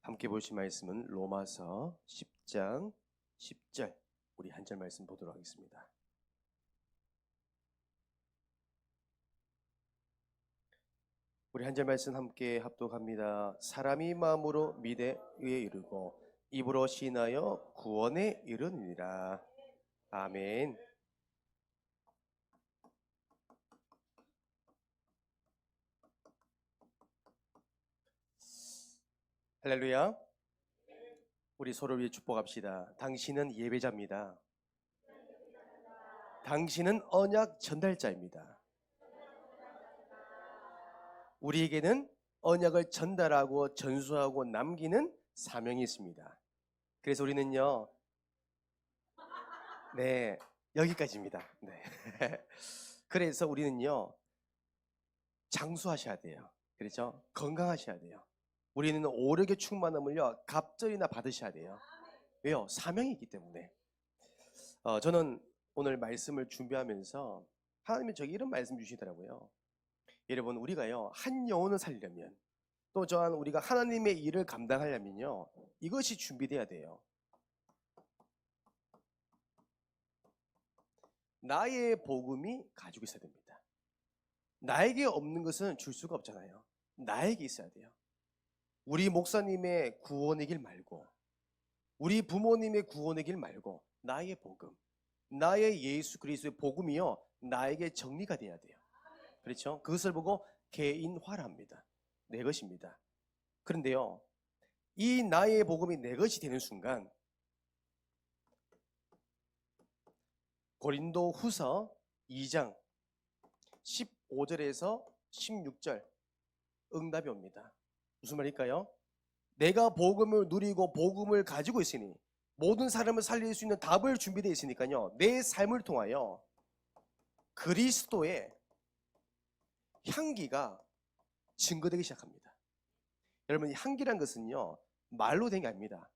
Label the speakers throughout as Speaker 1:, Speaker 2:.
Speaker 1: 함께 보실 말씀은 로마서 10장 10절, 우리 한 절 말씀 보도록 하겠습니다. 우리 한 절 말씀 함께 합독합니다. 사람이 마음으로 믿에 의에 이르고 입으로 시인하여 구원에 이르느니라. 아멘. 할렐루야. 우리 서로를 위해 축복합시다. 당신은 예배자입니다. 당신은 언약 전달자입니다. 우리에게는 언약을 전달하고 전수하고 남기는 사명이 있습니다. 그래서 우리는요, 여기까지입니다. 그래서 우리는요, 장수하셔야 돼요. 그렇죠? 건강하셔야 돼요. 우리는 오력의 충만함을요, 갑절이나 받으셔야 돼요. 왜요? 사명이 있기 때문에. 저는 오늘 말씀을 준비하면서 하나님이 저에게 이런 말씀 주시더라고요. 여러분, 우리가요, 한 영혼을 살려면, 또 저한 우리가 하나님의 일을 감당하려면요, 이것이 준비돼야 돼요. 나의 복음이 가지고 있어야 됩니다. 나에게 없는 것은 줄 수가 없잖아요. 나에게 있어야 돼요. 우리 목사님의 구원의 길 말고, 우리 부모님의 구원의 길 말고, 나의 복음, 나의 예수 그리스도의 복음이요, 나에게 정리가 돼야 돼요. 그렇죠? 그것을 보고 개인화합니다. 내 것입니다. 그런데요, 이 나의 복음이 내 것이 되는 순간, 고린도 후서 2장 15절에서 16절 응답이 옵니다. 무슨 말일까요? 내가 복음을 누리고 복음을 가지고 있으니 모든 사람을 살릴 수 있는 답을 준비되어 있으니까요, 내 삶을 통하여 그리스도의 향기가 증거되기 시작합니다. 여러분, 이 향기란 것은요, 말로 된 게 아닙니다.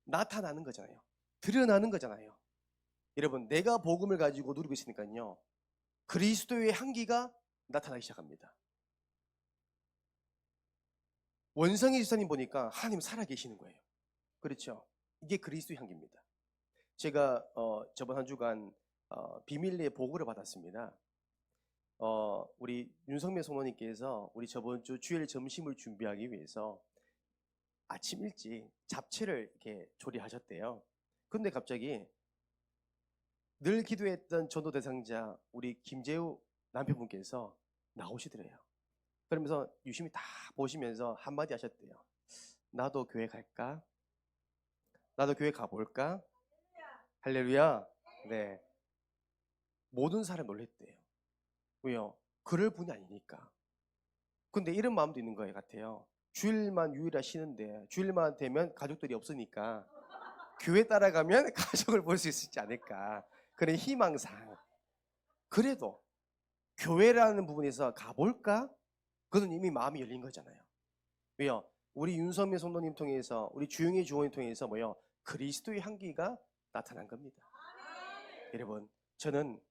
Speaker 1: 나타나는 거잖아요. 드러나는 거잖아요. 여러분, 내가 복음을 가지고 누리고 있으니까요, 그리스도의 향기가 나타나기 시작합니다. 원성희 지사님 보니까 하나님 살아계시는 거예요. 그렇죠? 이게 그리스도의 향기입니다. 제가 저번 한 주간 비밀리에 보고를 받았습니다. 우리 윤성매 성모님께서 우리 저번 주 주일 점심을 준비하기 위해서 아침 일찍 잡채를 이렇게 조리하셨대요. 근데 갑자기 늘 기도했던 전도 대상자 우리 김재우 남편분께서 나오시더래요. 그러면서 유심히 다 보시면서 한마디 하셨대요. 나도 교회 갈까? 나도 교회 가볼까? 할렐루야. 네. 모든 사람이 놀랬대요. 왜요? 그럴 분이 아니니까. 근데 이런 마음도 있는 거예요, 같아요. 주일만 유일하 쉬는데 주일만 되면 가족들이 없으니까 교회 따라가면 가족을 볼 수 있지 않을까, 그런 희망상. 그래도 교회라는 부분에서 가볼까? 그건 이미 마음이 열린 거잖아요. 왜요? 우리 윤성민 성도님 통해서, 우리 주영희 주원님 통해서 뭐요? 그리스도의 향기가 나타난 겁니다. 여러분, 저는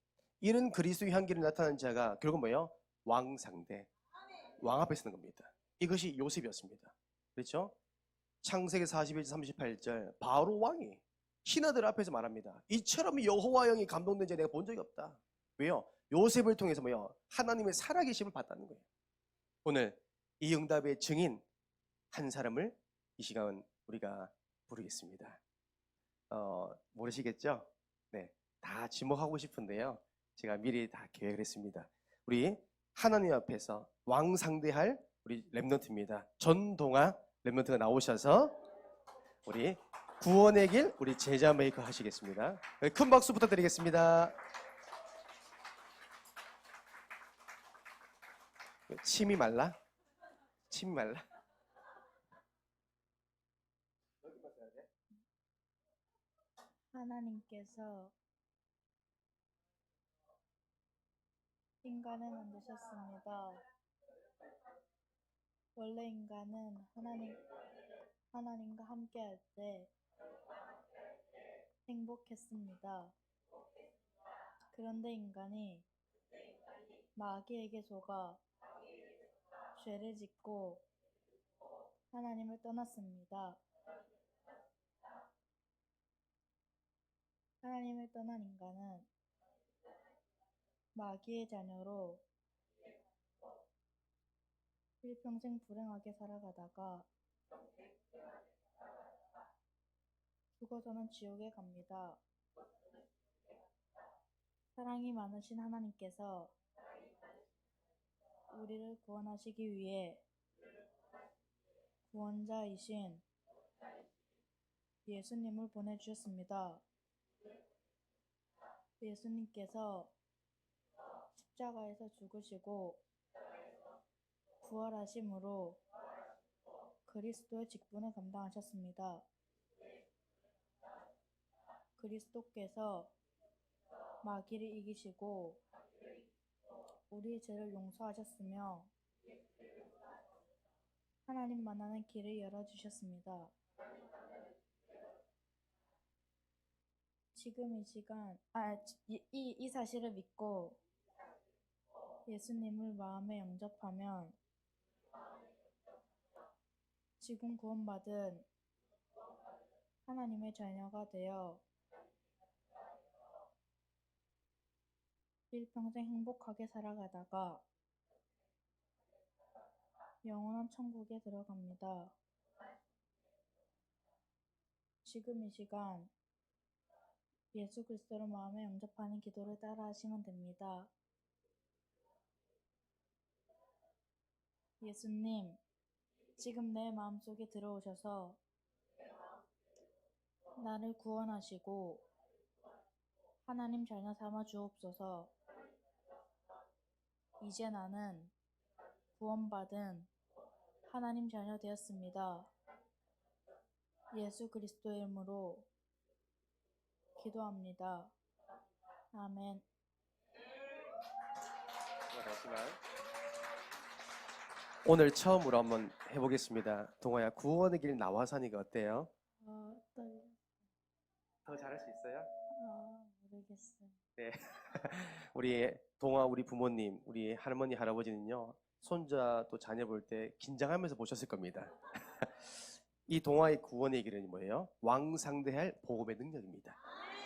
Speaker 1: 이런 그리스도의 향기를 나타낸 자가 결국 뭐예요? 왕상대, 왕 앞에 서는 겁니다. 이것이 요셉이었습니다. 그렇죠? 창세기 41절 38절 바로 왕이 신하들 앞에서 말합니다. 이처럼 여호와 영이 감동된 자 내가 본 적이 없다. 왜요? 요셉을 통해서 뭐요? 하나님의 살아계심을 봤다는 거예요. 오늘 이 응답의 증인 한 사람을 이 시간 우리가 부르겠습니다. 모르시겠죠? 네, 다 지목하고 싶은데요, 제가 미리 다 계획을 했습니다. 우리 하나님 앞에서 왕상대할 우리 랩넌트입니다. 전동아 랩넌트가 나오셔서 우리 구원의 길 우리 제자 메이커 하시겠습니다. 큰 박수 부탁드리겠습니다. 침이 말라? 침이 말라?
Speaker 2: 하나님께서 인간을 만드셨습니다. 원래 인간은 하나님과 함께할 때 행복했습니다. 그런데 인간이 마귀에게 속아 죄를 짓고 하나님을 떠났습니다. 하나님을 떠난 인간은 마귀의 자녀로 일평생 불행하게 살아가다가 죽어서는 지옥에 갑니다. 사랑이 많으신 하나님께서 우리를 구원하시기 위해 구원자이신 예수님을 보내주셨습니다. 예수님께서 십자가에서 죽으시고 부활하심으로 그리스도의 직분을 감당하셨습니다. 그리스도께서 마귀를 이기시고 우리의 죄를 용서하셨으며 하나님 만나는 길을 열어주셨습니다. 지금 이 시간, 이 사실을 믿고 예수님을 마음에 영접하면 지금 구원받은 하나님의 자녀가 되어 일평생 행복하게 살아가다가 영원한 천국에 들어갑니다. 지금 이 시간 예수 그리스도를 마음에 영접하는 기도를 따라 하시면 됩니다. 예수님, 지금 내 마음속에 들어오셔서 나를 구원하시고 하나님 자녀 삼아 주옵소서. 이제 나는 구원받은 하나님 자녀 되었습니다. 예수 그리스도의 이름으로 기도합니다. 아멘.
Speaker 1: 오늘 처음으로 한번 해보겠습니다. 동아야, 구원의 길 나와 사니까 어때요?
Speaker 2: 떨려.
Speaker 1: 더 잘할 수 있어요?
Speaker 2: 모르겠어요.
Speaker 1: 네. 우리 동아, 우리 부모님, 우리 할머니, 할아버지는요, 손자 또 자녀 볼 때 긴장하면서 보셨을 겁니다. 이 동아의 구원의 길은 뭐예요? 왕상대할 복음의 능력입니다.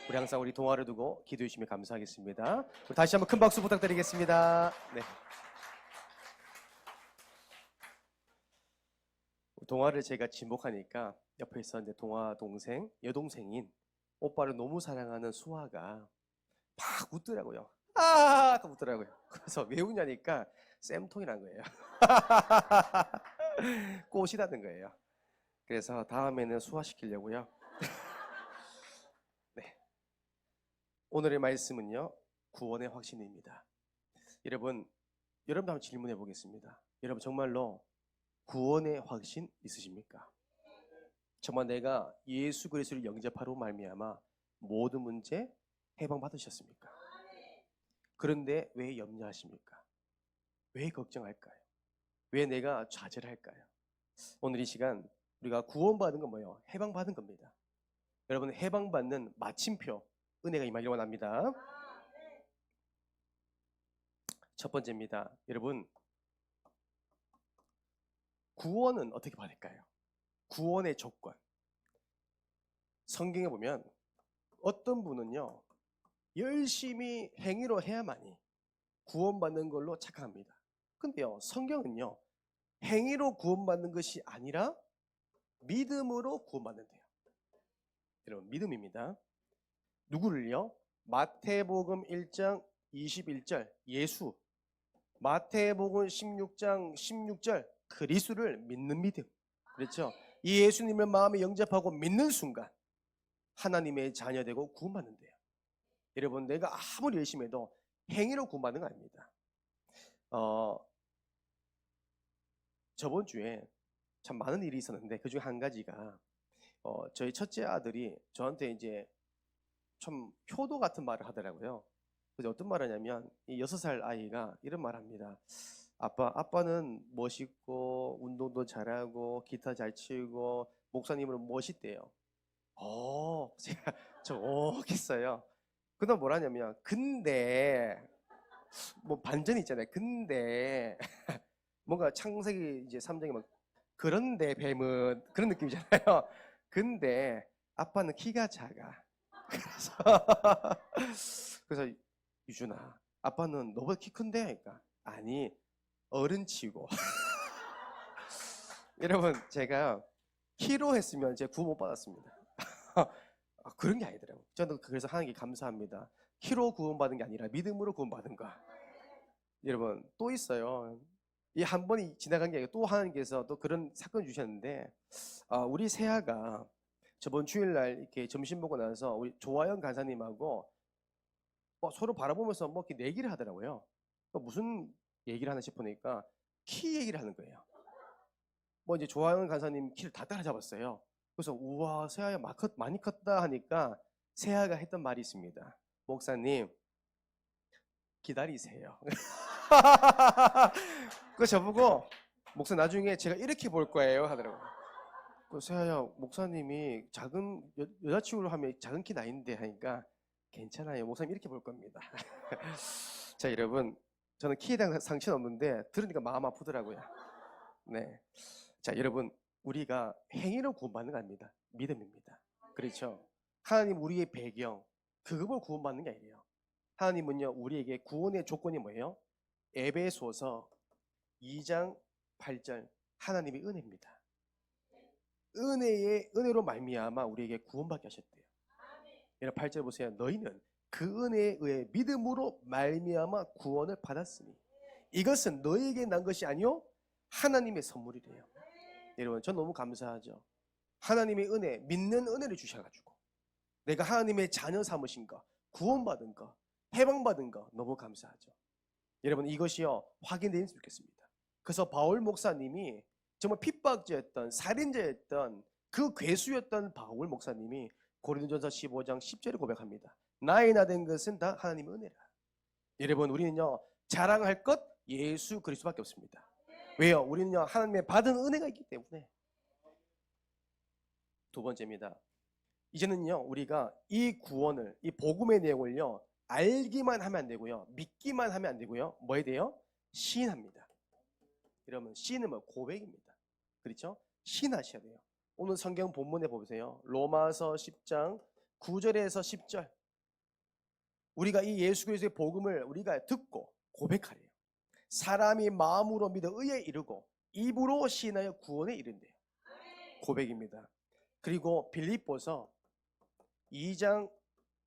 Speaker 1: 우리 항상 우리 동아를 두고 기도해 주시면 감사하겠습니다. 우리 다시 한번 큰 박수 부탁드리겠습니다. 네. 동아를 제가 지목하니까 옆에서 이제 동아 동생, 여동생인 오빠를 너무 사랑하는 수아가 막 웃더라고요. 또 웃더라고요. 그래서 왜 웃냐니까 쌤통이란 거예요. 꽃이라는 거예요. 그래서 다음에는 수화시키려고요. 네. 오늘의 말씀은요, 구원의 확신입니다. 여러분도 한번 질문해 보겠습니다. 여러분 정말로 구원의 확신 있으십니까? 정말 내가 예수 그리스도를 영접하러 말미암아 모든 문제 해방받으셨습니까? 그런데 왜 염려하십니까? 왜 걱정할까요? 왜 내가 좌절할까요? 오늘 이 시간 우리가 구원받은 건 뭐예요? 해방받은 겁니다. 여러분, 해방받는 마침표, 은혜가 임하기를 원합니다. 첫 번째입니다. 여러분, 구원은 어떻게 받을까요? 구원의 조건. 성경에 보면 어떤 분은요, 열심히 행위로 해야만이 구원받는 걸로 착각합니다. 근데요, 성경은요, 행위로 구원받는 것이 아니라 믿음으로 구원받는데요. 여러분, 믿음입니다. 누구를요? 마태복음 1장 21절 예수, 마태복음 16장 16절 그리스도를 믿는 믿음. 그렇죠? 이 예수님을 마음에 영접하고 믿는 순간 하나님의 자녀되고 구원받는데요. 여러분, 내가 아무리 열심히 해도 행위로 구원받는 거 아닙니다. 저번 주에 참 많은 일이 있었는데 그 중에 한 가지가 저희 첫째 아들이 저한테 이제 좀 효도 같은 말을 하더라고요. 그래서 어떤 말 하냐면 이 6살 아이가 이런 말 합니다. 아빠는 멋있고 운동도 잘하고 기타 잘 치고 목사님은 멋있대요. 제가 했어요. 그다음 뭐라냐면 근데 뭐 반전이 있잖아요. 근데 뭔가 창세기 이제 3장에 막 그런데 뱀은 그런 느낌이잖아요. 근데 아빠는 키가 작아. 그래서 유준아, 아빠는 너보다 키 큰데? 그러니까 아니, 어른치고. 여러분, 제가 키로 했으면 제가 구원 못 받았습니다. 그런 게 아니더라고요. 저는 그래서 하나님께 감사합니다. 키로 구원받은 게 아니라 믿음으로 구원받은 거. 여러분, 또 있어요. 이 한 번이 지나간 게 아니고 또 하나님께서 또 그런 사건 주셨는데, 우리 세아가 저번 주일날 이렇게 점심 먹고 나서 우리 조아영 간사님하고 서로 바라보면서 뭐 이렇게 내기를 하더라고요. 무슨 얘기를 하나 싶으니까 키 얘기를 하는 거예요. 뭐 이제 조아영 간사님 키를 다 따라잡았어요. 그래서 우와, 세아야 많이 컸다 하니까 세아가 했던 말이 있습니다. 목사님, 기다리세요. 그 저보고 목사 나중에 제가 이렇게 볼 거예요 하더라고요. 그 세아야, 목사님이 작은 여자친구로 하면 작은 키 나이인데 하니까 괜찮아요. 목사님 이렇게 볼 겁니다. 자, 여러분, 저는 키에 대한 상처는 없는데 들으니까 마음 아프더라고요. 네. 자, 여러분, 우리가 행위로 구원받는 거 아닙니다. 믿음입니다. 그렇죠? 하나님 우리의 배경, 그걸 구원받는 게 아니에요. 하나님은요, 우리에게 구원의 조건이 뭐예요? 에베소서 2장 8절, 하나님의 은혜입니다. 은혜로 말미암아 우리에게 구원받게 하셨대요. 여러분 8절 보세요. 너희는 그 은혜에 의해 믿음으로 말미암아 구원을 받았으니 이것은 너희에게 난 것이 아니요 하나님의 선물이래요. 여러분, 전 너무 감사하죠. 하나님의 은혜, 믿는 은혜를 주셔가지고 내가 하나님의 자녀 삼으신 거, 구원받은 거, 해방받은 거 너무 감사하죠. 여러분, 이것이요 확인되면 좋겠습니다. 그래서 바울 목사님이 정말 핍박자였던, 살인자였던, 그 괴수였던 바울 목사님이 고린도전서 15장 10절에 고백합니다. 나의 나 된 것은 다 하나님의 은혜라. 여러분, 우리는요 자랑할 것 예수 그리스도밖에 없습니다. 왜요? 우리는요 하나님의 받은 은혜가 있기 때문에. 두 번째입니다. 이제는요 우리가 이 구원을, 이 복음의 내용을요 알기만 하면 안 되고요, 믿기만 하면 안 되고요, 뭐 해야 돼요? 시인합니다. 이러면 시인은 뭐 고백입니다. 그렇죠? 시인하셔야 돼요. 오늘 성경 본문에 보세요. 로마서 10장 9절에서 10절. 우리가 이 예수 그리스도의 복음을 우리가 듣고 고백하래요. 사람이 마음으로 믿어 의에 이르고 입으로 시인하여 구원에 이른대요. 고백입니다. 그리고 빌립보서 2장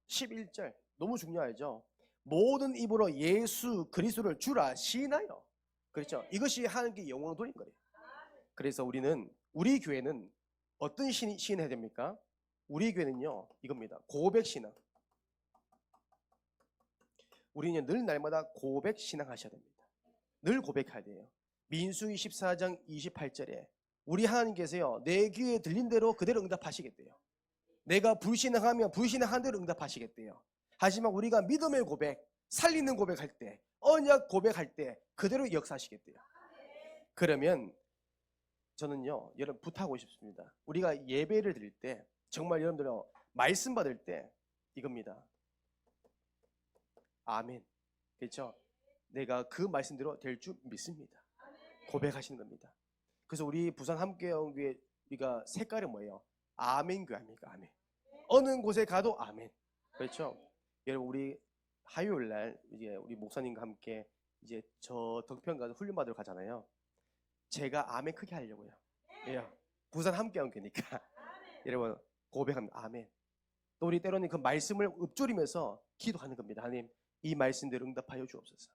Speaker 1: 11절, 너무 중요하죠. 모든 입으로 예수 그리스도를 주라 시인하여. 그렇죠? 이것이 하나님께 영광을 돌린 거예요. 그래서 우리 교회는 어떤 시인해야 됩니까? 우리 교회는요 이겁니다. 고백 신앙. 우리는 늘 날마다 고백 신앙 하셔야 됩니다. 늘 고백해야 돼요. 민수기 14장 28절에 우리 하나님께서요 내 귀에 들린 대로 그대로 응답하시겠대요. 내가 불신앙하면 불신앙한 대로 응답하시겠대요. 하지만 우리가 믿음의 고백, 살리는 고백할 때, 언약 고백할 때 그대로 역사하시겠대요. 그러면 저는요 여러분 부탁하고 싶습니다. 우리가 예배를 드릴 때 정말 여러분들 말씀 받을 때 이겁니다. 아멘. 그렇죠? 내가 그 말씀대로 될 줄 믿습니다. 고백하시는 겁니다. 그래서 우리 부산 함께교회 우리가 색깔이 뭐예요? 아멘 교회 아닙니까? 아멘. 어느 곳에 가도 아멘. 그렇죠? 여러분 우리 화요일 날 이제 우리 목사님과 함께 이제 저 덕평 가서 훈련 받으러 가잖아요. 제가 아멘 크게 하려고요. 예. 부산 함께교회니까 여러분 고백합니다. 아멘. 또 우리 때로는 그 말씀을 읊조리면서 기도하는 겁니다. 하나님, 이 말씀대로 응답하여 주옵소서.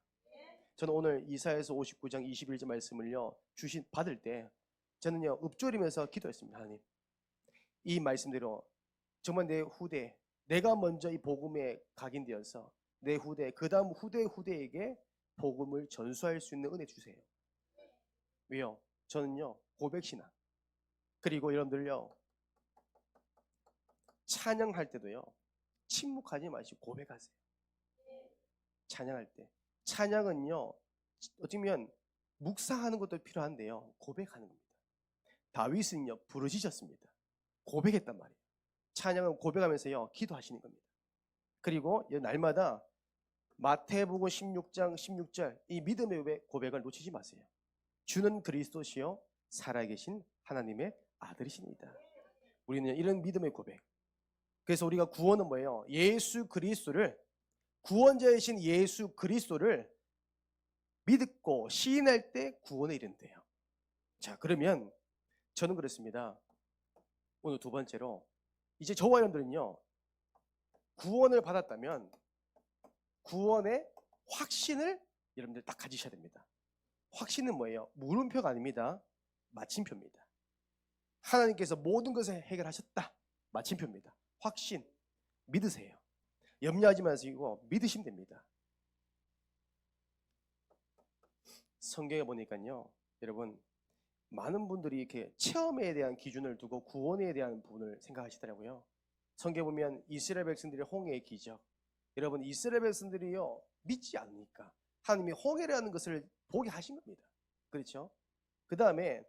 Speaker 1: 저는 오늘 이사야서 59장 21절 말씀을요 받을 때 저는요 읊조리면서 기도했습니다. 하나님, 이 말씀대로 정말 내 후대, 내가 먼저 이 복음에 각인되어서 내 후대, 그 다음 후대에게 복음을 전수할 수 있는 은혜 주세요. 왜요? 저는요 고백신앙. 그리고 여러분들요 찬양할 때도요 침묵하지 마시고 고백하세요. 찬양할 때 찬양은요 어쩌면 묵상하는 것도 필요한데요 고백하는 겁니다. 다윗은요 부르짖었습니다. 고백했단 말이에요. 찬양은 고백하면서요 기도하시는 겁니다. 그리고 날마다 마태복음 16장 16절 이 믿음의 고백을 놓치지 마세요. 주는 그리스도시요 살아계신 하나님의 아들이십니다. 우리는 이런 믿음의 고백. 그래서 우리가 구원은 뭐예요? 예수 그리스도를, 구원자이신 예수 그리스도를 믿고 시인할 때 구원에 이른대요. 자, 그러면 저는 그렇습니다. 오늘 두 번째로, 이제 저와 여러분들은요, 구원을 받았다면 구원의 확신을 여러분들 딱 가지셔야 됩니다. 확신은 뭐예요? 물음표가 아닙니다. 마침표입니다. 하나님께서 모든 것을 해결하셨다. 마침표입니다. 확신, 믿으세요. 염려하지 마시고 믿으시면 됩니다. 성경에 보니까요, 여러분, 많은 분들이 이렇게 체험에 대한 기준을 두고 구원에 대한 부분을 생각하시더라고요. 성경에 보면 이스라엘 백성들의 홍해의 기적, 여러분, 이스라엘 백성들이요 믿지 않으니까 하나님이 홍해라는 것을 보게 하신 겁니다. 그렇죠? 그 다음에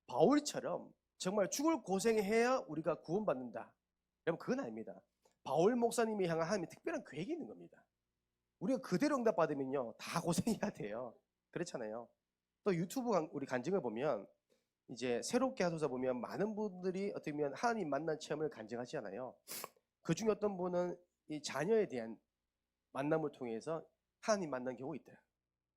Speaker 1: 바울처럼 정말 죽을 고생해야 우리가 구원받는다, 여러분, 그건 아닙니다. 바울 목사님이 향한 하나님의 특별한 계획이 있는 겁니다. 우리가 그대로 응답받으면요 다 고생해야 돼요. 그렇잖아요. 또 유튜브 우리 간증을 보면, 이제 새롭게 하소서 보면 많은 분들이 어떻게 보면 하나님 만난 체험을 간증하시잖아요. 그 중에 어떤 분은 이 자녀에 대한 만남을 통해서 하나님 만난 경우가 있대요.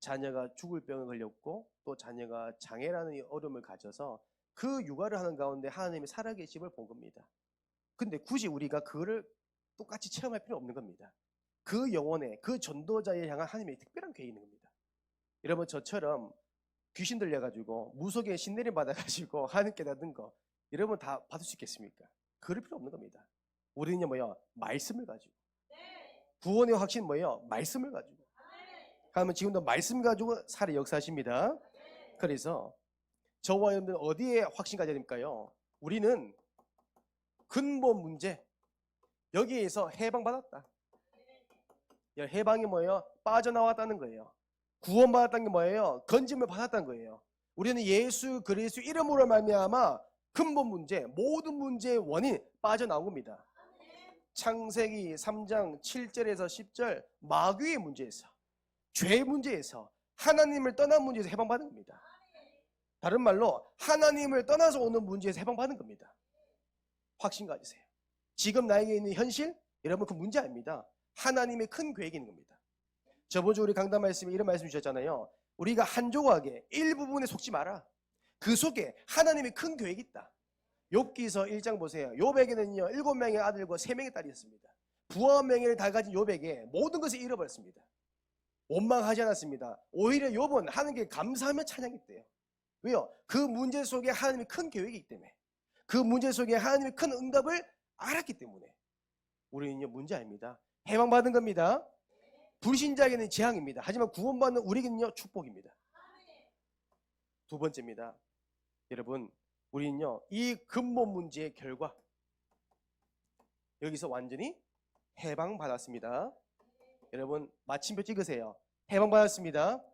Speaker 1: 자녀가 죽을 병에 걸렸고 또 자녀가 장애라는 이 어려움을 가져서 그 육아를 하는 가운데 하나님의 살아계심을 본 겁니다. 근데 굳이 우리가 그거를 똑같이 체험할 필요 없는 겁니다. 그 영혼에, 그 전도자에 향한 하나님의 특별한 계획이 있는 겁니다. 여러분, 저처럼 귀신 들려가지고 무속에 신내림 받아가지고 하나님 깨닫는 거, 여러분 다 받을 수 있겠습니까? 그럴 필요 없는 겁니다. 우리는요 뭐요? 말씀을 가지고. 구원의 확신 뭐예요? 말씀을 가지고. 하나님은 지금도 말씀 가지고 살아 역사하십니다. 그래서 저와 여러분들 어디에 확신 가져야 됩니까요? 우리는 근본 문제, 여기에서 해방받았다. 해방이 뭐예요? 빠져나왔다는 거예요. 구원받았다는 게 뭐예요? 건짐을 받았다는 거예요. 우리는 예수 그리스도 이름으로 말미암아 근본 문제, 모든 문제의 원인 빠져나온 겁니다. 창세기 3장 7절에서 10절 마귀의 문제에서, 죄의 문제에서, 하나님을 떠난 문제에서 해방받은 겁니다. 다른 말로 하나님을 떠나서 오는 문제에서 해방받은 겁니다. 확신 가지세요. 지금 나에게 있는 현실, 여러분 그 문제 아닙니다. 하나님의 큰 계획이 있는 겁니다. 저번 주 우리 강단 말씀에 이런 말씀 주셨잖아요. 우리가 한 조각에 일부분에 속지 마라. 그 속에 하나님의 큰 계획이 있다. 욥기서 1장 보세요. 욥에게는요 7명의 아들과 3명의 딸이 있습니다. 부와 명예를 다 가진 욥에게 모든 것을 잃어버렸습니다. 원망하지 않았습니다. 오히려 욥은 하나님께 감사하며 찬양했대요. 왜요? 그 문제 속에 하나님의 큰 계획이 있기 때문에, 그 문제 속에 하나님의 큰 응답을 알았기 때문에. 우리는요 문제 아닙니다. 해방받은 겁니다. 불신자에게는 재앙입니다. 하지만 구원받는 우리에게는요 축복입니다. 두 번째입니다. 여러분, 우리는요 이 근본 문제의 결과, 여기서 완전히 해방받았습니다. 여러분 마침표 찍으세요. 해방받았습니다.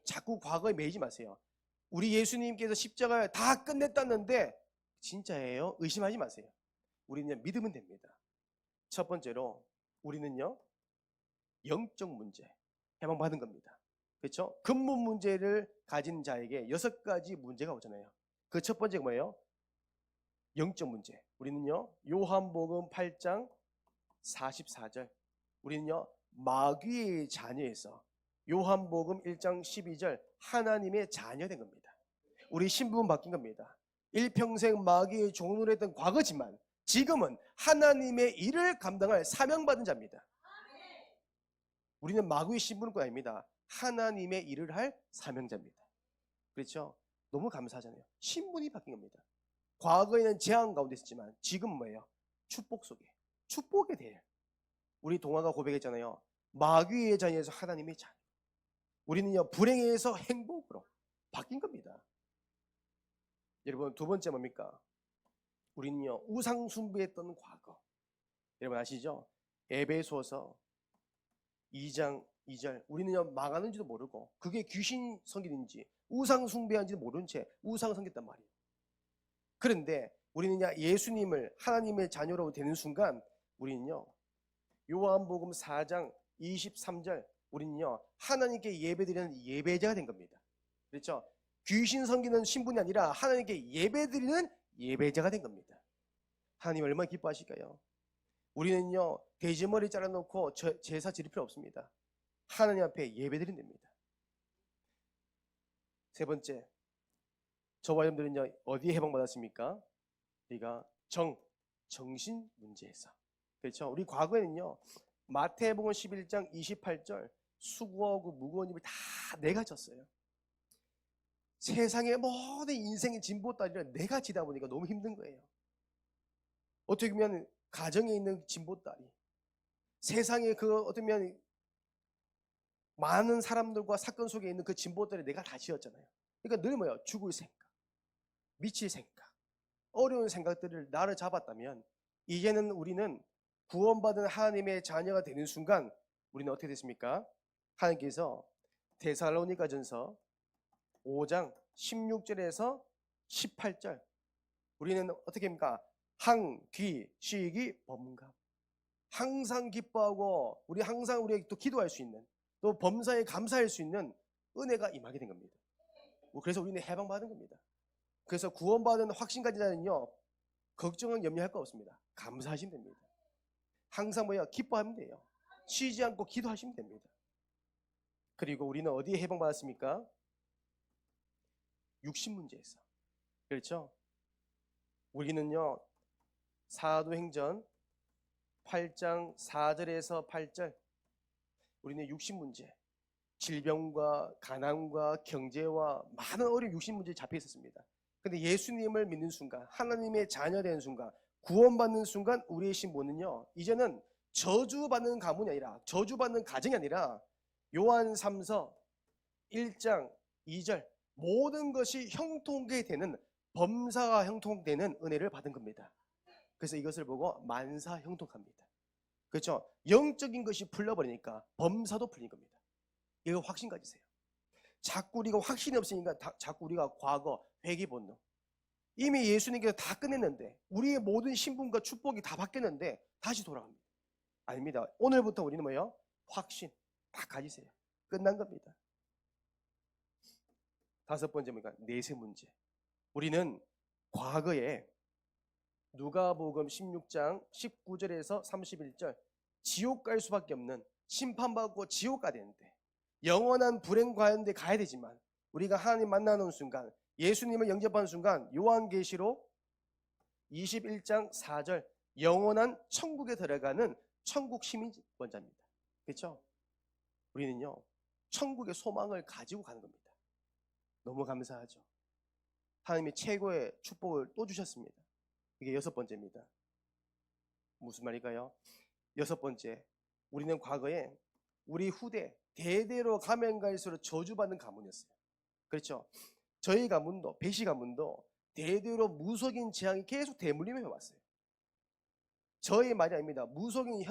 Speaker 1: 자꾸 과거에 매이지 마세요. 우리 예수님께서 십자가를 다 끝냈다는데 진짜예요? 의심하지 마세요. 우리는 믿으면 됩니다. 첫 번째로 우리는요 영적 문제 해방받은 겁니다. 그렇죠? 근본 문제를 가진 자에게 6가지 문제가 오잖아요. 그 첫 번째가 뭐예요? 영적 문제. 우리는요 요한복음 8장 44절, 우리는요 마귀의 자녀에서 요한복음 1장 12절 하나님의 자녀된 겁니다. 우리 신분 바뀐 겁니다. 일평생 마귀의 종으로 했던 과거지만 지금은 하나님의 일을 감당할 사명받은 자입니다. 우리는 마귀의 신분은 아닙니다. 하나님의 일을 할 사명자입니다. 그렇죠? 너무 감사하잖아요. 신분이 바뀐 겁니다. 과거에는 재앙 가운데 있었지만 지금은 뭐예요? 축복 속에, 축복에 대해. 우리 동화가 고백했잖아요. 마귀의 자녀에서 하나님의 자녀. 우리는요 불행에서 행복으로 바뀐 겁니다. 여러분, 두 번째 뭡니까? 우리는요 우상 숭배했던 과거, 여러분 아시죠? 에베소서 2장 2절, 우리는요 망하는지도 모르고 그게 귀신 섬기는지 우상 숭배한지도 모른 채 우상을 섬겼단 말이에요. 그런데 우리는요 예수님을 하나님의 자녀로 되는 순간 우리는요 요한복음 4장 23절, 우리는요 하나님께 예배드리는 예배자가 된 겁니다. 그렇죠? 귀신 섬기는 신분이 아니라 하나님께 예배드리는 예배자가 된 겁니다. 하나님 얼마나 기뻐하실까요? 우리는요, 돼지머리 잘라놓고 제사 지릴 필요 없습니다. 하나님 앞에 예배드리면 됩니다. 세 번째, 저와 여러분들은요, 어디에 해방받았습니까? 우리가 정신 문제에서. 그렇죠? 우리 과거에는요, 마태복음 11장 28절, 수고하고 무거운 짐을 다 내가 졌어요. 세상의 모든 인생의 진보 따리를 내가 지다 보니까 너무 힘든 거예요. 어떻게 보면 가정에 있는 진보 따리, 세상에 그 어떻게 보면 많은 사람들과 사건 속에 있는 그 진보 따리 내가 다 지었잖아요. 그러니까 늘 뭐예요? 죽을 생각, 미칠 생각, 어려운 생각들을 나를 잡았다면 이제는 우리는 구원받은 하나님의 자녀가 되는 순간 우리는 어떻게 됐습니까? 하나님께서 데살로니가전서 5장 16절에서 18절 우리는 어떻게 합니까? 항귀 시기 범감, 항상 기뻐하고 우리 항상 우리에게 또 기도할 수 있는, 또 범사에 감사할 수 있는 은혜가 임하게 된 겁니다. 그래서 우리는 해방받은 겁니다. 그래서 구원받은 확신까지 자는요, 걱정은 염려할 거 없습니다. 감사하시면 됩니다. 항상 뭐야? 기뻐하면 돼요. 쉬지 않고 기도하시면 됩니다. 그리고 우리는 어디에 해방받았습니까? 육신 문제에서. 그렇죠? 우리는요, 사도행전 8장 4절에서 8절 우리는 육신 문제, 질병과 가난과 경제와 많은 어려운 육신 문제에 잡혀 있었습니다. 근데 예수님을 믿는 순간, 하나님의 자녀 되는 순간, 구원받는 순간 우리의 신분은요, 이제는 저주받는 가문이 아니라, 저주받는 가정이 아니라 요한 3서 1장 2절 모든 것이 형통하게 되는, 범사가 형통되는 은혜를 받은 겁니다. 그래서 이것을 보고 만사 형통합니다. 그렇죠? 영적인 것이 풀려버리니까 범사도 풀린 겁니다. 이거 확신 가지세요. 자꾸 우리가 확신이 없으니까 자꾸 우리가 과거, 회개 본능, 이미 예수님께서 다 끝냈는데, 우리의 모든 신분과 축복이 다 바뀌었는데 다시 돌아갑니다. 아닙니다. 오늘부터 우리는 뭐예요? 확신 다 가지세요. 끝난 겁니다. 다섯 번째 뭐니까 내세 문제. 우리는 과거에 누가복음 16장 19절에서 31절 지옥 갈 수밖에 없는, 심판받고 지옥 가야 되는데, 영원한 불행 가운데 가야 되지만 우리가 하나님 만나는 순간, 예수님을 영접하는 순간, 요한계시록 21장 4절 영원한 천국에 들어가는 천국 시민권자입니다. 그렇죠? 우리는요, 천국의 소망을 가지고 가는 겁니다. 너무 감사하죠. 하나님이 최고의 축복을 또 주셨습니다. 이게 여섯 번째입니다. 무슨 말일까요? 여섯 번째, 우리는 과거에 우리 후대 대대로 가면 갈수록 저주받는 가문이었어요. 그렇죠? 저희 가문도, 배시 가문도 대대로 무속인 재앙이 계속 대물림해 왔어요. 저의 말이 아닙니다. 무속인,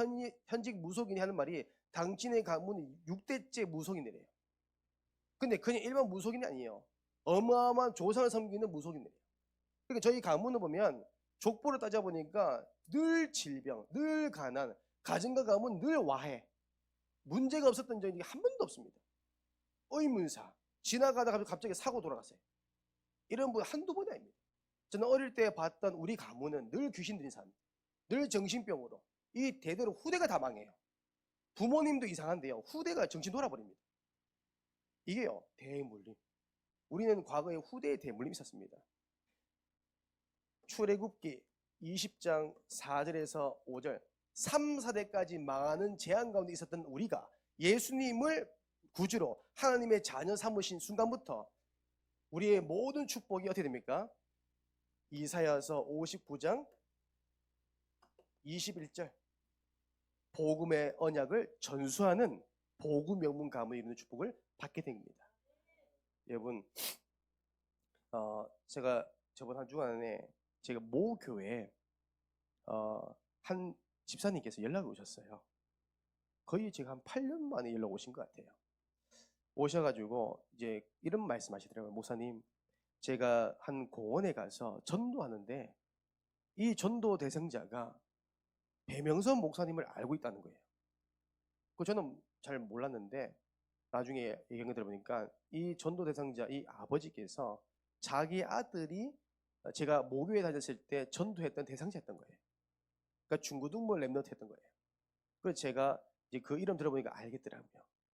Speaker 1: 현직 무속인이 하는 말이 당신의 가문이 6대째 무속인이래요. 근데 그냥 일반 무속인이 아니에요. 어마어마한 조상을 섬기는 무속인이래요. 그러니까 저희 가문을 보면 족보를 따져보니까 늘 질병, 늘 가난, 가정과 가문 늘 와해, 문제가 없었던 적이 한 번도 없습니다. 의문사, 지나가다가 갑자기 사고 돌아갔어요. 이런 분 한두 번이 아닙니다. 저는 어릴 때 봤던 우리 가문은 늘 귀신 들린 사람, 늘 정신병으로, 이 대대로 후대가 다 망해요. 부모님도 이상한데요, 후대가 정신 돌아버립니다. 이게요, 대물림. 우리는 과거에 후대의 대물림이 있었습니다. 출애굽기 20장 4절에서 5절 3, 4대까지 망하는 재앙 가운데 있었던 우리가 예수님을 구주로 하나님의 자녀 삼으신 순간부터 우리의 모든 축복이 어떻게 됩니까? 이사야서 59장 21절 복음의 언약을 전수하는 복음 명문 가문이 이루는 축복을 받게 됩니다. 여러분, 제가 저번 한 주간에 제가 모 교회에 한 집사님께서 연락이 오셨어요. 거의 제가 한 8년 만에 연락 오신 것 같아요. 오셔가지고 이제 이런 말씀하시더라고요. 목사님, 제가 한 공원에 가서 전도하는데 이 전도 대상자가 배명선 목사님을 알고 있다는 거예요. 그 저는 잘 몰랐는데 나중에 얘기한 거 들어보니까 이 전도 대상자 이 아버지께서 자기 아들이 제가 모교에 다녔을 때 전도했던 대상자였던 거예요. 그러니까 중고등부 랩넌트 했던 거예요. 그래서 제가 이제 그 이름 들어보니까 알겠더라고요.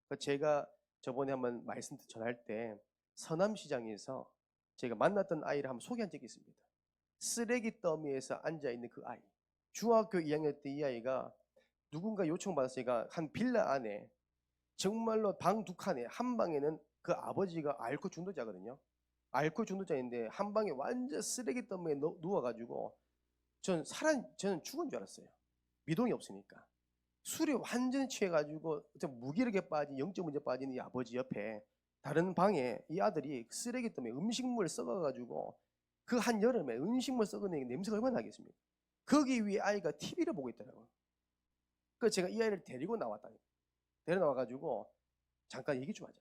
Speaker 1: 그러니까 제가 저번에 한번 말씀 전할 때 서남시장에서 제가 만났던 아이를 한번 소개한 적이 있습니다. 쓰레기 더미에서 앉아있는 그 아이. 중학교 2학년 때 이 아이가 누군가 요청받았으니까 한 빌라 안에 정말로 방 두 칸에 한 방에는 그 아버지가 알코올 중독자거든요. 알코올 중독자인데 한 방에 완전 쓰레기 더미에 누워가지고 저는 죽은 줄 알았어요. 미동이 없으니까. 술이 완전히 취해가지고 무기력에 빠진 영적 문제 빠진 이 아버지 옆에 다른 방에 이 아들이 쓰레기 때문에 음식물 썩어가지고 그 한 여름에 음식물 썩은 냄새가 얼마나 나겠습니까? 거기 위에 아이가 TV를 보고 있더라고요. 그래서 제가 이 아이를 데리고 나왔다니. 데리고 나와가지고 잠깐 얘기 좀 하자.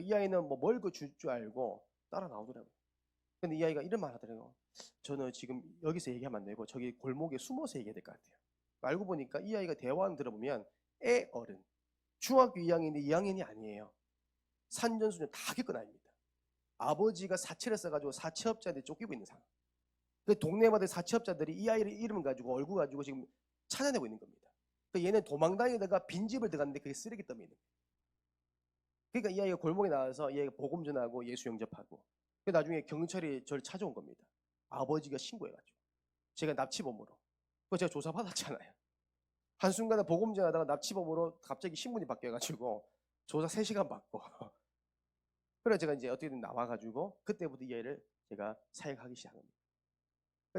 Speaker 1: 이 아이는 뭐 멀고 줄 줄 알고 따라 나오더라고요. 근데 이 아이가 이런 말 하더라고요. 저는 지금 여기서 얘기하면 안 되고 저기 골목에 숨어서 얘기해야 될 것 같아요. 알고 보니까 이 아이가 대화는 들어보면 애 어른. 중학교 2학년인데 2학년이 아니에요. 산전수전 다 겪은 아이입니다. 아버지가 사채를 써가지고 사채업자한테 쫓기고 있는 상황. 그 동네마다 사채업자들이 이 아이를 이름 가지고 얼굴 가지고 지금 찾아내고 있는 겁니다. 얘는 도망다니다가 빈집을 들어갔는데 그게 쓰레기 더미에 있는 거예요. 그러니까 이 아이가 골목에 나와서 이 아이가 복음 전하고 예수 영접하고 나중에 경찰이 저를 찾아온 겁니다. 아버지가 신고해가지고 제가 납치범으로. 그거 제가 조사받았잖아요. 한순간에 복음 전하다가 납치범으로 갑자기 신분이 바뀌어가지고 조사 3시간 받고 그래서 제가 이제 어떻게든 나와가지고 그때부터 이 아이를 제가 사역하기 시작한 겁니다.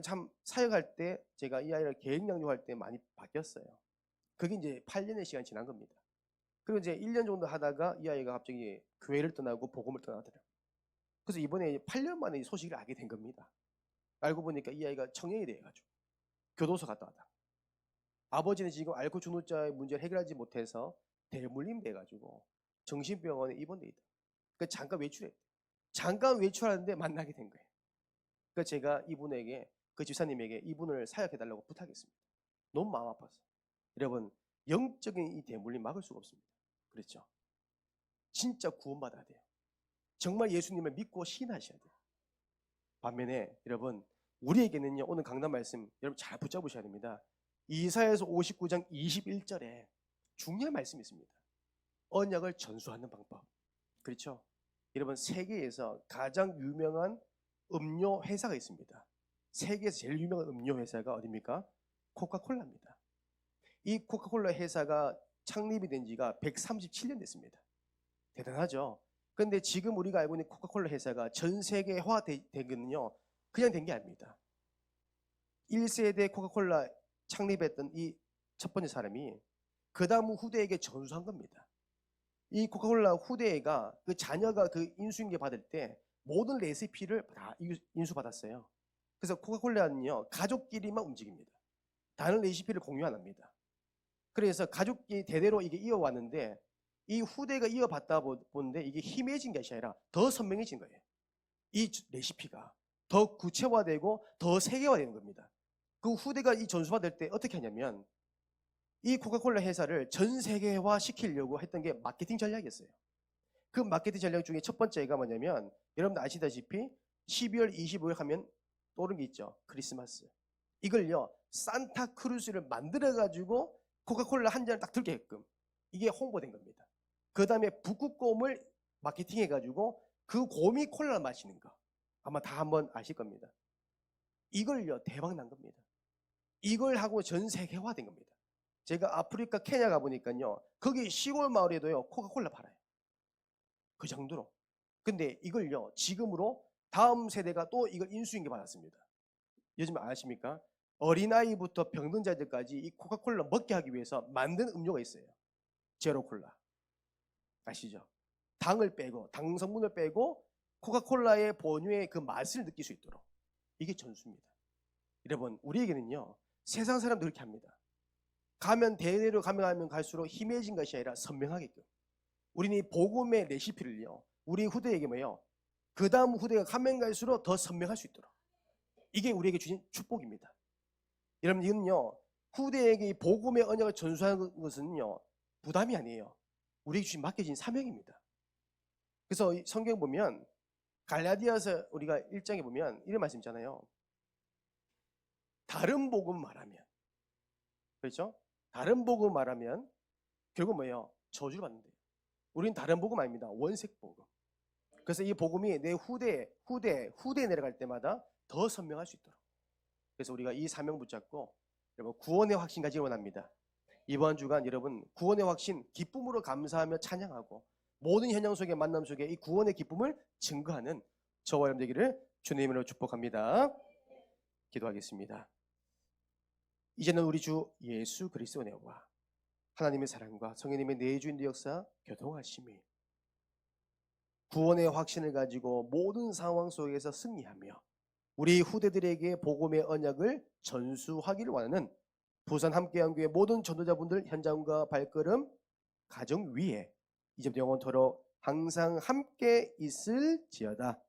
Speaker 1: 참 사역할 때 제가 이 아이를 계획 양육할 때 많이 바뀌었어요. 그게 이제 8년의 시간이 지난 겁니다. 그리고 이제 1년 정도 하다가 이 아이가 갑자기 교회를 떠나고 복음을 떠나더라고요. 그래서 이번에 8년 만에 이 소식을 알게 된 겁니다. 알고 보니까 이 아이가 청년이 돼가지고 교도소 갔다 왔다. 아버지는 지금 알코올 중독자의 문제를 해결하지 못해서 대물림 돼가지고 정신병원에 입원돼 있다. 그러니까 잠깐 외출했대. 잠깐 외출하는데 만나게 된 거예요. 그러니까 제가 이분에게 그 집사님에게 이분을 사역해달라고 부탁했습니다. 너무 마음 아파서. 여러분 영적인 이 대물림 막을 수가 없습니다. 그렇죠? 진짜 구원받아야 돼요. 정말 예수님을 믿고 신하셔야 돼요. 반면에 여러분 우리에게는요 오늘 강단 말씀 여러분 잘 붙잡으셔야 됩니다. 이사야서 59장 21절에 중요한 말씀이 있습니다. 언약을 전수하는 방법. 그렇죠? 여러분 세계에서 가장 유명한 음료 회사가 있습니다. 세계에서 제일 유명한 음료 회사가 어디입니까? 코카콜라입니다. 이 코카콜라 회사가 창립이 된 지가 137년 됐습니다. 대단하죠? 그런데 지금 우리가 알고 있는 코카콜라 회사가 전 세계화 된 거는요 그냥 된 게 아닙니다. 1세대 코카콜라 창립했던 이 첫 번째 사람이 그 다음 후대에게 전수한 겁니다. 이 코카콜라 후대가 그 자녀가 그 인수인계 받을 때 모든 레시피를 다 인수받았어요. 그래서 코카콜라는요 가족끼리만 움직입니다. 다른 레시피를 공유 안 합니다. 그래서 가족끼리 대대로 이게 이어왔는데 이 후대가 이어받다 보는데 이게 희미해진 것이 아니라 더 선명해진 거예요. 이 레시피가 더 구체화되고 더 세계화되는 겁니다. 그 후대가 이 전수받을 때 어떻게 하냐면 이 코카콜라 회사를 전 세계화 시키려고 했던 게 마케팅 전략이었어요. 그 마케팅 전략 중에 첫 번째가 뭐냐면 여러분들 아시다시피 12월 25일 하면 떠오르는 게 있죠. 크리스마스. 이걸요 산타크루스를 만들어가지고 코카콜라 한 잔을 딱 들게끔 이게 홍보된 겁니다. 그 다음에 북극곰을 마케팅해가지고 그 곰이 콜라를 마시는 거 아마 다 한번 아실 겁니다. 이걸요 대박 난 겁니다. 이걸 하고 전 세계화된 겁니다. 제가 아프리카 케냐 가보니까요 거기 시골 마을에도요 코카콜라 팔아요. 그 정도로. 근데 이걸요 지금으로 다음 세대가 또 이걸 인수인계 받았습니다. 요즘 아십니까? 어린아이부터 병든자들까지 이 코카콜라 먹게 하기 위해서 만든 음료가 있어요. 제로콜라. 아시죠? 당을 빼고 당 성분을 빼고 코카콜라의 본유의 그 맛을 느낄 수 있도록 이게 전수입니다. 여러분 우리에게는요 세상 사람들 그렇게 합니다. 가면 대대로 가면 갈수록 희미해진 것이 아니라 선명하게끔 우리는 이 복음의 레시피를요 우리 후대에게 뭐예요? 그 다음 후대가 가면 갈수록 더 선명할 수 있도록 이게 우리에게 주신 축복입니다. 여러분 이는요 후대에게 이 복음의 언약을 전수하는 것은요 부담이 아니에요. 우리에게 주신 맡겨진 사명입니다. 그래서 이 성경 보면 갈라디아서 우리가 1장에 보면 이런 말씀 있잖아요. 다른 복음 말하면, 그렇죠? 다른 복음 말하면 결국 뭐예요? 저주를 받는데요. 우리는 다른 복음 아닙니다. 원색 복음. 그래서 이 복음이 내 후대에 내려갈 때마다 더 선명할 수 있도록. 그래서 우리가 이 사명 붙잡고 여러분 구원의 확신 가지기 원합니다. 이번 주간 여러분 구원의 확신 기쁨으로 감사하며 찬양하고 모든 현장 속의 만남 속에 이 구원의 기쁨을 증거하는 저와 여러분 되기를 주님의 이름으로 축복합니다. 기도하겠습니다. 이제는 우리 주 예수 그리스도의 은혜와 하나님의 사랑과 성령님의 내주인의 역사 교통하심이 구원의 확신을 가지고 모든 상황 속에서 승리하며 우리 후대들에게 복음의 언약을 전수하기를 원하는 부산 함께한 교회 모든 전도자분들 현장과 발걸음 가정 위에 이제부터 영원토록 항상 함께 있을지어다.